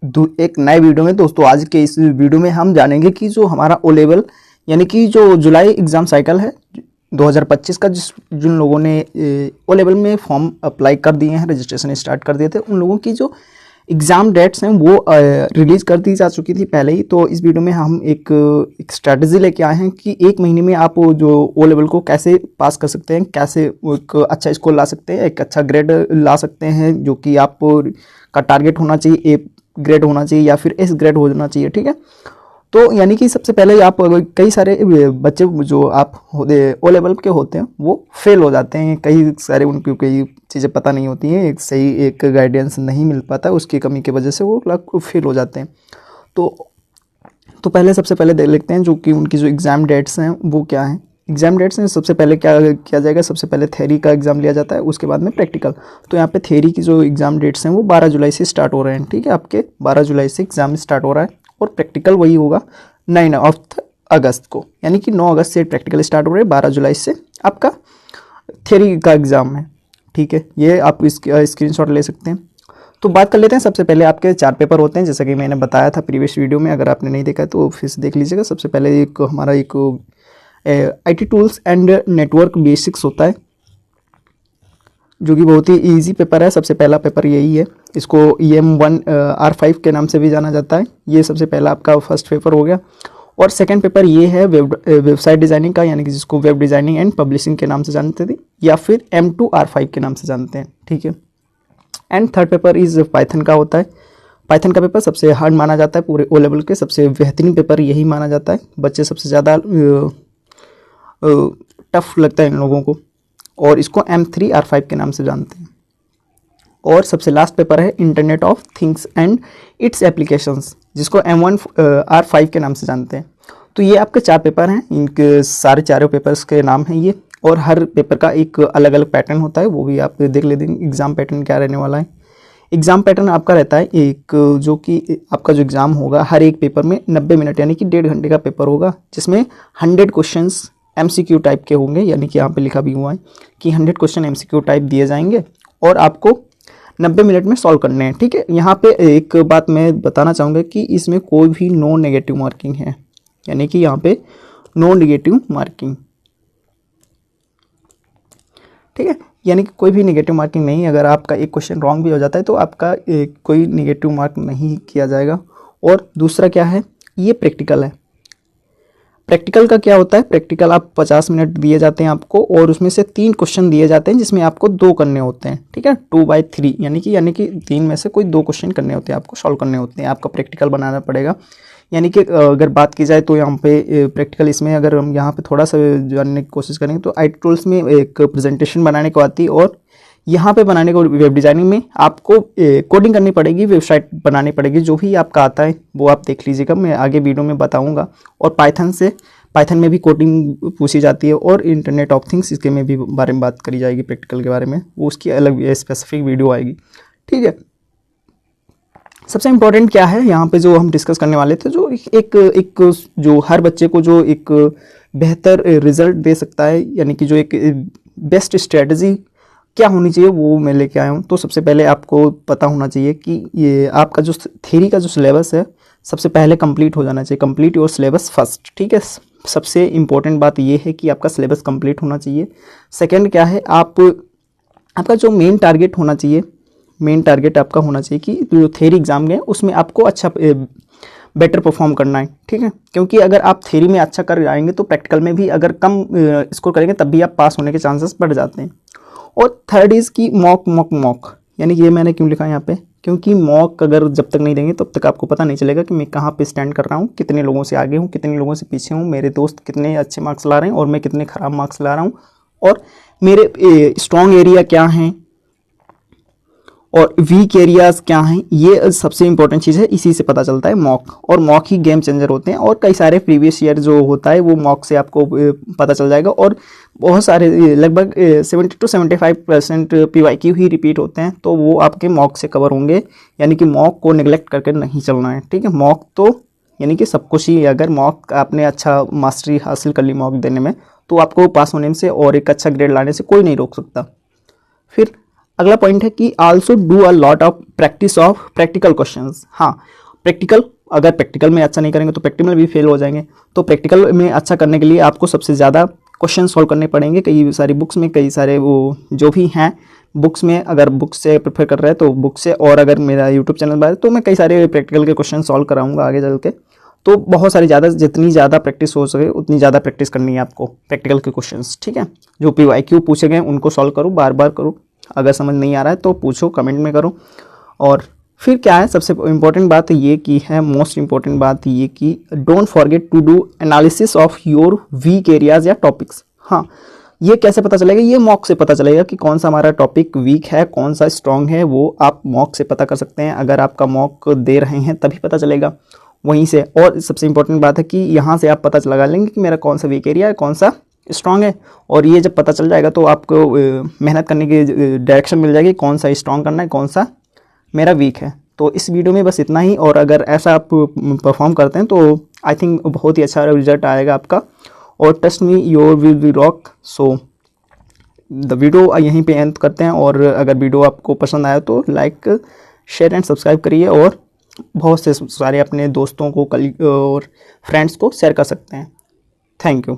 एक नए वीडियो में। दोस्तों आज के इस वीडियो में हम जानेंगे कि जो हमारा ओ लेवल यानी कि जो जुलाई एग्ज़ाम साइकिल है 2025 का, जिन लोगों ने ओ लेवल में फॉर्म अप्लाई कर दिए हैं, रजिस्ट्रेशन स्टार्ट कर दिए थे, उन लोगों की जो एग्ज़ाम डेट्स हैं वो रिलीज़ कर दी जा चुकी थी पहले ही। तो इस वीडियो में हम एक स्ट्रैटेजी लेके आए हैं कि एक महीने में आप जो ओ लेवल को कैसे पास कर सकते हैं, कैसे एक अच्छा स्कोर ला सकते हैं, एक अच्छा ग्रेड ला सकते हैं, जो कि आप का टारगेट होना चाहिए ए ग्रेड होना चाहिए या फिर एस ग्रेड होना चाहिए। ठीक है, तो यानी कि सबसे पहले आप कई सारे बच्चे जो आप ओ लेवल के होते हैं वो फेल हो जाते हैं, कई सारे उनको कई चीज़ें पता नहीं होती हैं, एक सही एक गाइडेंस नहीं मिल पाता, उसकी कमी की वजह से वो फेल हो जाते हैं। तो पहले सबसे पहले देख लेते हैं जो कि उनकी जो एग्ज़ाम डेट्स हैं वो क्या हैं। एग्ज़ाम डेट्स में सबसे पहले क्या किया जाएगा, सबसे पहले थ्योरी का एग्ज़ाम लिया जाता है, उसके बाद में प्रैक्टिकल। तो यहाँ पे थ्योरी की जो एग्ज़ाम डेट्स हैं वो 12 जुलाई से स्टार्ट हो रहे हैं। ठीक है, आपके 12 जुलाई से एग्ज़ाम स्टार्ट हो रहा है और प्रैक्टिकल वही होगा 9 अगस्त को, यानी कि 9 अगस्त से प्रैक्टिकल स्टार्ट हो रहे हैं, 12 जुलाई से आपका थ्योरी का एग्ज़ाम है। ठीक है, ये आप इसके स्क्रीनशॉट ले सकते हैं। तो बात कर लेते हैं, सबसे पहले आपके 4 पेपर होते हैं, जैसा कि मैंने बताया था प्रीवियस वीडियो में, अगर आपने नहीं देखा है तो फिर से देख लीजिएगा। सबसे पहले एक हमारा एक IT tools and network basics होता है, जो कि बहुत ही इजी पेपर है। सबसे पहला पेपर यही है, इसको EM1R5 के नाम से भी जाना जाता है। ये सबसे पहला आपका फर्स्ट पेपर हो गया। और सेकंड पेपर ये है वेबसाइट डिज़ाइनिंग का, यानी कि जिसको वेब डिज़ाइनिंग एंड पब्लिशिंग के नाम से जानते थे, या फिर M2R5 के नाम से जानते हैं। ठीक है, and third paper is Python का होता है। पाइथन का पेपर सबसे हार्ड माना जाता है, पूरे ओ लेवल के सबसे बेहतरीन पेपर यही माना जाता है। बच्चे सबसे ज़्यादा टफ लगता है इन लोगों को, और इसको M3R5 के नाम से जानते हैं। और सबसे लास्ट पेपर है internet of things and it's applications, जिसको M1R5 के नाम से जानते हैं। तो ये आपके 4 पेपर हैं, इनके सारे चारों पेपर्स के नाम हैं ये, और हर पेपर का एक अलग अलग पैटर्न होता है, वो भी आप देख लेते हैं एग्ज़ाम पैटर्न क्या रहने वाला है। एग्ज़ाम पैटर्न आपका रहता है एक, जो कि आपका जो एग्ज़ाम होगा हर एक पेपर में 90 मिनट यानी कि 1.5 घंटे का पेपर होगा, जिसमें 100 क्वेश्चंस MCQ टाइप के होंगे, यानी कि यहाँ पे लिखा भी हुआ है कि 100 क्वेश्चन MCQ टाइप दिए जाएंगे और आपको 90 मिनट में सॉल्व करने हैं। ठीक है, यहाँ पे एक बात मैं बताना चाहूँगा कि इसमें कोई भी नो नेगेटिव मार्किंग है, यानी कि यहाँ पे नो नेगेटिव मार्किंग। ठीक है, यानी कि कोई भी नेगेटिव मार्किंग नहीं। अगर आपका एक क्वेश्चन रॉन्ग भी हो जाता है तो आपका कोई नेगेटिव मार्क नहीं किया जाएगा। और दूसरा क्या है, ये प्रैक्टिकल है। प्रैक्टिकल का क्या होता है, प्रैक्टिकल आप 50 मिनट दिए जाते हैं आपको, और उसमें से 3 क्वेश्चन दिए जाते हैं, जिसमें आपको 2 करने होते हैं। ठीक है, 2/3 यानी कि 3 में से कोई 2 क्वेश्चन करने होते हैं, आपको सॉल्व करने होते हैं, आपका प्रैक्टिकल बनाना पड़ेगा। यानी कि अगर बात की जाए तो यहाँ पे प्रैक्टिकल, इसमें अगर हम यहाँ पे थोड़ा सा जानने की कोशिश करेंगे तो IT टूल्स में एक प्रेजेंटेशन बनाने को आती है, और यहाँ पे बनाने को वेब डिज़ाइनिंग में आपको कोडिंग करनी पड़ेगी, वेबसाइट बनानी पड़ेगी। जो भी आपका आता है वो आप देख लीजिएगा, मैं आगे वीडियो में बताऊँगा। और पाइथन में भी कोडिंग पूछी जाती है, और इंटरनेट ऑफ थिंग्स इसके में भी बारे में बात करी जाएगी, प्रैक्टिकल के बारे में, वो उसकी अलग स्पेसिफिक वीडियो आएगी। ठीक है, सबसे इम्पोर्टेंट क्या है यहाँ पे जो हम डिस्कस करने वाले थे, जो एक जो हर बच्चे को जो एक बेहतर रिजल्ट दे सकता है, यानी कि जो एक बेस्ट स्ट्रेटजी क्या होनी चाहिए, वो मैं लेके आया हूँ। तो सबसे पहले आपको पता होना चाहिए कि ये आपका जो थ्योरी का जो सिलेबस है सबसे पहले कंप्लीट हो जाना चाहिए। Complete your syllabus first. ठीक है, सबसे इम्पोर्टेंट बात ये है कि आपका सिलेबस कंप्लीट होना चाहिए। सेकंड क्या है, आपका जो मेन टारगेट होना चाहिए, मेन टारगेट आपका होना चाहिए कि जो थ्योरी एग्जाम है उसमें आपको अच्छा बेटर परफॉर्म करना है। ठीक है, क्योंकि अगर आप थ्योरी में अच्छा कर जाएंगे तो प्रैक्टिकल में भी अगर कम स्कोर करेंगे तब भी आप पास होने के चांसेस बढ़ जाते हैं। और थर्ड इज़ की मॉक, यानी कि ये मैंने क्यों लिखा है यहाँ पे, क्योंकि मॉक अगर जब तक नहीं देंगे तब तक आपको पता नहीं चलेगा कि मैं कहाँ पे स्टैंड कर रहा हूँ, कितने लोगों से आगे हूँ, कितने लोगों से पीछे हूँ, मेरे दोस्त कितने अच्छे मार्क्स ला रहे हैं और मैं कितने ख़राब मार्क्स ला रहा हूँ, और मेरे स्ट्रॉन्ग एरिया क्या हैं और वीक एरियाज़ क्या हैं। ये सबसे इंपॉर्टेंट चीज़ है, इसी से पता चलता है मॉक, और मॉक ही गेम चेंजर होते हैं। और कई सारे प्रीवियस ईयर जो होता है वो मॉक से आपको पता चल जाएगा, और बहुत सारे लगभग 70 to 75% PYQ ही रिपीट होते हैं, तो वो आपके मॉक से कवर होंगे। यानी कि मॉक को निगलेक्ट करके नहीं चलना है। ठीक है, मॉक तो यानी कि सब कुछ ही, अगर मॉक आपने अच्छा मास्टरी हासिल कर ली मॉक देने में, तो आपको पास होने से और एक अच्छा ग्रेड लाने से कोई नहीं रोक सकता। फिर अगला पॉइंट है कि also do a lot of practice of practical questions. हाँ, प्रैक्टिकल, अगर प्रैक्टिकल में अच्छा नहीं करेंगे तो प्रैक्टिकल में भी फेल हो जाएंगे। तो प्रैक्टिकल में अच्छा करने के लिए आपको सबसे ज़्यादा क्वेश्चन सॉल्व करने पड़ेंगे। कई सारी बुक्स में, कई सारे वो जो भी हैं बुक्स में, अगर बुक्स से प्रेफर कर रहे हैं तो बुक से, और अगर मेरा यूट्यूब चैनल पर है तो मैं कई सारे प्रैक्टिकल के क्वेश्चन सॉल्व कराऊंगा आगे चल के। तो बहुत सारी ज़्यादा, जितनी ज़्यादा प्रैक्टिस हो सके उतनी ज़्यादा प्रैक्टिस करनी है आपको प्रैक्टिकल के क्वेश्चंस, ठीक है। जो PYQ पूछे गए उनको सॉल्व करो, बार बार करो। अगर समझ नहीं आ रहा है तो पूछो, कमेंट में करो। और फिर क्या है, सबसे इम्पोर्टेंट बात ये की है, मोस्ट इम्पोर्टेंट बात ये कि don't forget to do analysis of your weak areas या टॉपिक्स। हाँ, ये कैसे पता चलेगा? ये मॉक से पता चलेगा कि कौन सा हमारा टॉपिक वीक है, कौन सा स्ट्रांग है, वो आप मॉक से पता कर सकते हैं। अगर आपका मॉक दे रहे हैं तभी पता चलेगा वहीं से। और सबसे इंपॉर्टेंट बात है कि यहाँ से आप पता लगा लेंगे कि मेरा कौन सा वीक एरिया है, कौन सा स्ट्रांग है। और ये जब पता चल जाएगा तो आपको मेहनत करने की डायरेक्शन मिल जाएगी, कौन सा स्ट्रांग करना है, कौन सा मेरा वीक है। तो इस वीडियो में बस इतना ही। और अगर ऐसा आप परफॉर्म करते हैं तो आई थिंक बहुत ही अच्छा रिजल्ट आएगा आपका। और trust me, your will be rock. So the video यहीं पे एंड करते हैं। और अगर वीडियो आपको पसंद आया तो लाइक, शेयर एंड सब्सक्राइब करिए, और बहुत से सारे अपने दोस्तों को, कलीग और फ्रेंड्स को शेयर कर सकते हैं। Thank you.